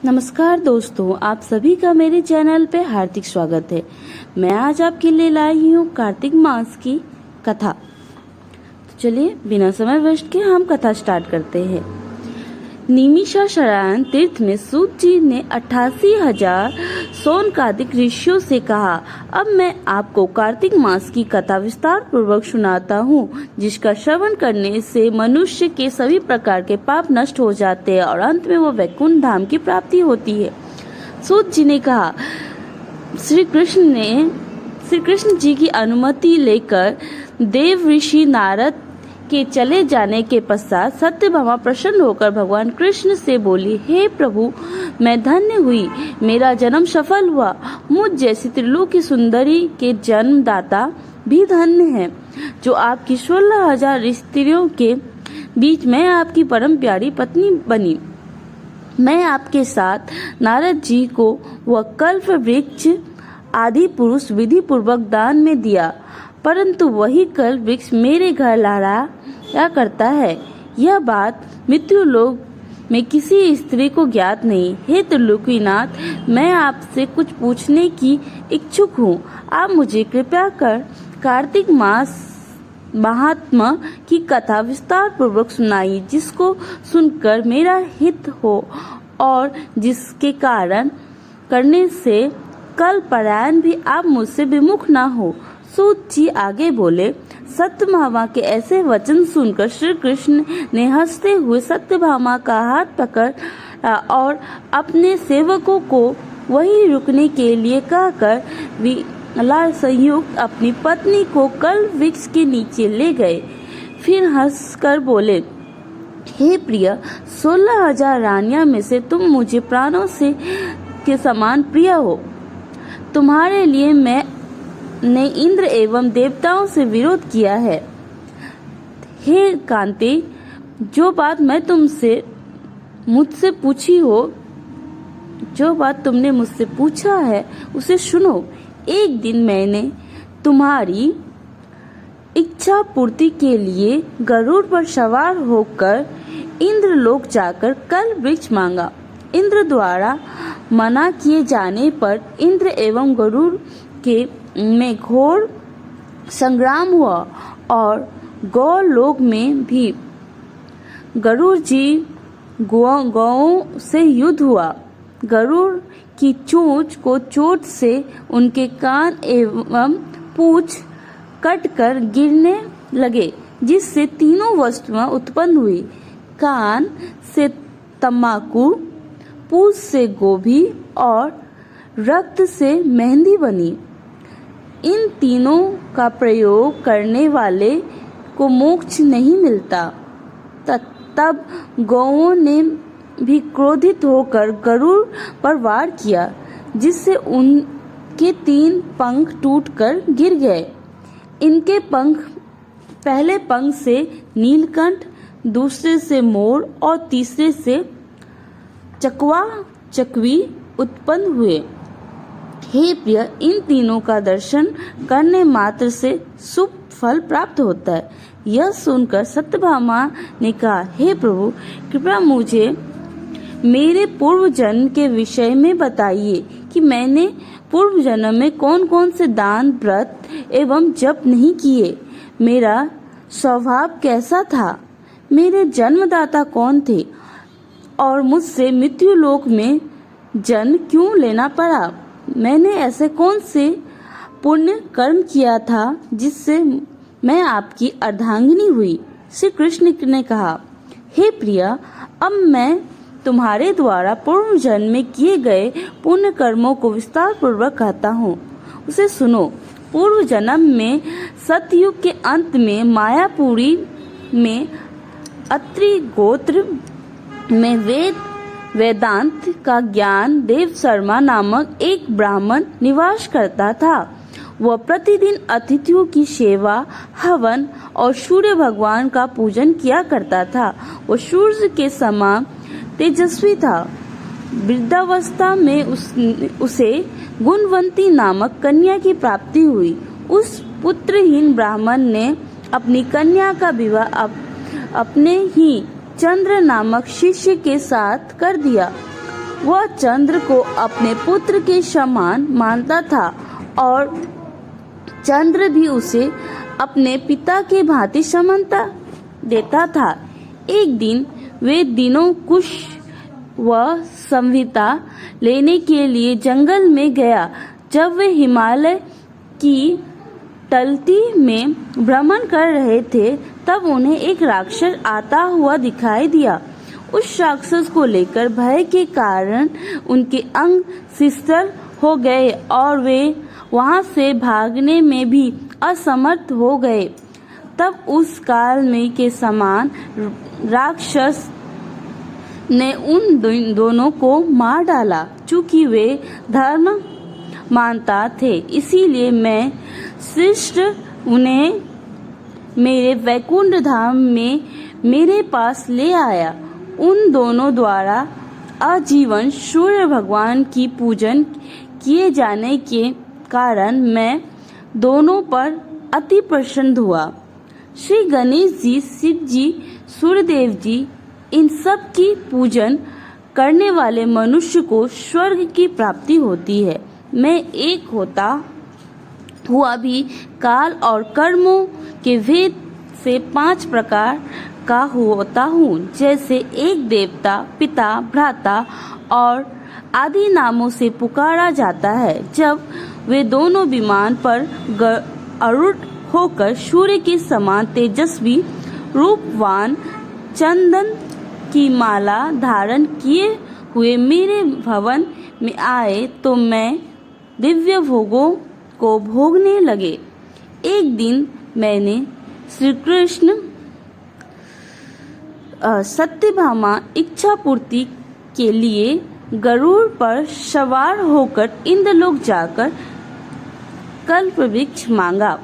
नमस्कार दोस्तों, आप सभी का मेरे चैनल पे हार्दिक स्वागत है। मैं आज आपके लिए लाई हूँ कार्तिक मास की कथा। तो चलिए बिना समय वेस्ट के हम कथा स्टार्ट करते हैं। निमिषारण्य तीर्थ में सूत जी ने 88,000 सौनकादिक ऋषियों से कहा, अब मैं आपको कार्तिक मास की कथा विस्तार पूर्वक सुनाता हूँ, जिसका श्रवण करने से मनुष्य के सभी प्रकार के पाप नष्ट हो जाते हैं और अंत में वो वैकुंठ धाम की प्राप्ति होती है। सूत जी ने कहा, श्री कृष्ण जी की अनुमति लेकर देव ऋषि नारद के चले जाने के पश्चात सत्यभामा प्रसन्न होकर भगवान कृष्ण से बोली, हे प्रभु, मैं धन्य हुई, मेरा जन्म सफल हुआ। मुझ जैसी त्रिलोकी सुंदरी के जन्मदाता भी धन्य है, जो आपकी 16,000 स्त्रियों के बीच मैं आपकी परम प्यारी पत्नी बनी। मैं आपके साथ नारद जी को वह कल्प वृक्ष आदि पुरुष विधि पूर्वक दान में दिया, परंतु वही कल्प वृक्ष मेरे घर लहराया करता है। यह बात मृत्यु लोक में किसी स्त्री को ज्ञात नहीं। हे त्रिलोकीनाथ, मैं आपसे कुछ पूछने की इच्छुक हूँ। आप मुझे कृपया कर कार्तिक मास महात्मा की कथा विस्तार पूर्वक सुनाइए, जिसको सुनकर मेरा हित हो और जिसके कारण करने से कल परायण भी आप मुझसे विमुख न हो। सूत जी आगे बोले, सत्यभामा के ऐसे वचन सुनकर श्री कृष्ण ने हंसते हुए सत्यभामा का हाथ पकड़ा और अपने सेवकों को वहीं रुकने के लिए कहकर विला संयुक्त अपनी पत्नी को कल्प वृक्ष के नीचे ले गए। फिर हंसकर बोले, हे प्रिय, 16,000 रानियां में से तुम मुझे प्राणों से के समान प्रिय हो। तुम्हारे लिए मैंने इंद्र एवं देवताओं से विरोध किया है। हे कांति, जो बात तुमने मुझसे पूछा है उसे सुनो। एक दिन मैंने तुम्हारी इच्छा पूर्ति के लिए गरुड़ पर सवार होकर इंद्रलोक जाकर कल्प वृक्ष मांगा। इंद्र द्वारा मना किए जाने पर इंद्र एवं गरुड़ के में घोर संग्राम हुआ और गौलोक में भी गरुड़ जी गौओं से युद्ध हुआ। गरुड़ की चोंच को चोट से उनके कान एवं पूंछ कटकर गिरने लगे, जिससे तीनों वस्तुएं उत्पन्न हुई। कान से तम्बाकू, पूंछ से गोभी और रक्त से मेहंदी बनी। इन तीनों का प्रयोग करने वाले को मोक्ष नहीं मिलता। तब गौओं ने भी क्रोधित होकर गरुड़ पर वार किया, जिससे उनके 3 पंख टूटकर गिर गए। इनके पंख पहले पंख से नीलकंठ, दूसरे से मोर और तीसरे से चकवा चकवी उत्पन्न हुए। हे प्रिय, इन तीनों का दर्शन करने मात्र से शुभ फल प्राप्त होता है। यह सुनकर सत्यभामा ने कहा, हे प्रभु, कृपया मुझे मेरे पूर्व जन्म के विषय में बताइए कि मैंने पूर्व जन्म में कौन कौन से दान, व्रत एवं जप नहीं किए। मेरा स्वभाव कैसा था, मेरे जन्मदाता कौन थे और मुझसे मृत्यु लोक में जन्म क्यों लेना पड़ा। मैंने ऐसे कौन से पुण्य कर्म किया था जिससे मैं आपकी अर्धांगिनी हुई। श्री कृष्ण ने कहा, हे प्रिया, अब मैं तुम्हारे द्वारा पूर्व जन्म में किए गए पुण्य कर्मों को विस्तार पूर्वक कहता हूँ, उसे सुनो। पूर्व जन्म में सतयुग के अंत में मायापुरी में अत्रि गोत्र में वेदांत का ज्ञान देव शर्मा नामक एक ब्राह्मण निवास करता था। वह प्रतिदिन अतिथियों की सेवा, हवन और सूर्य भगवान का पूजन किया करता था। वह सूर्य के समान तेजस्वी था। वृद्धावस्था में उसे गुणवंती नामक कन्या की प्राप्ति हुई। उस पुत्रहीन ब्राह्मण ने अपनी कन्या का विवाह अपने ही चंद्र नामक शिष्य के साथ कर दिया। वह चंद्र को अपने पुत्र के समान मानता था और चंद्र भी उसे अपने पिता के भांति समानता देता था। एक दिन वे दिनों कुश व संहिता लेने के लिए जंगल में गया। जब वे हिमालय की तलती में भ्रमण कर रहे थे तब उन्हें एक राक्षस आता हुआ दिखाई दिया। उस राक्षस को लेकर भय के कारण उनके अंग शिथिल हो गए और वे वहां से भागने में भी असमर्थ हो गए। तब उस काल में के समान राक्षस ने उन दोनों को मार डाला। चूंकि वे धर्म मानता थे इसीलिए मैं शिष्ट उन्हें मेरे वैकुंठ धाम में मेरे पास ले आया। उन दोनों द्वारा आजीवन सूर्य भगवान की पूजन किए जाने के कारण मैं दोनों पर अति प्रसन्न हुआ। श्री गणेश जी, शिव जी, सूर्यदेव जी, इन सब की पूजन करने वाले मनुष्य को स्वर्ग की प्राप्ति होती है। मैं एक होता हुआ भी काल और कर्मों के भेद से 5 प्रकार का होता हूँ। जैसे एक देवता, पिता, भ्राता और आदि नामों से पुकारा जाता है। जब वे दोनों विमान पर आरूढ़ होकर सूर्य के समान तेजस्वी रूपवान चंदन की माला धारण किए हुए मेरे भवन में आए तो मैं दिव्य भोगों को भोगने लगे। एक दिन मैंने श्री कृष्ण सत्यभामा इच्छा पूर्ति के लिए गरुड़ पर सवार होकर इंद्रलोक जाकर कल्पवृक्ष मांगा।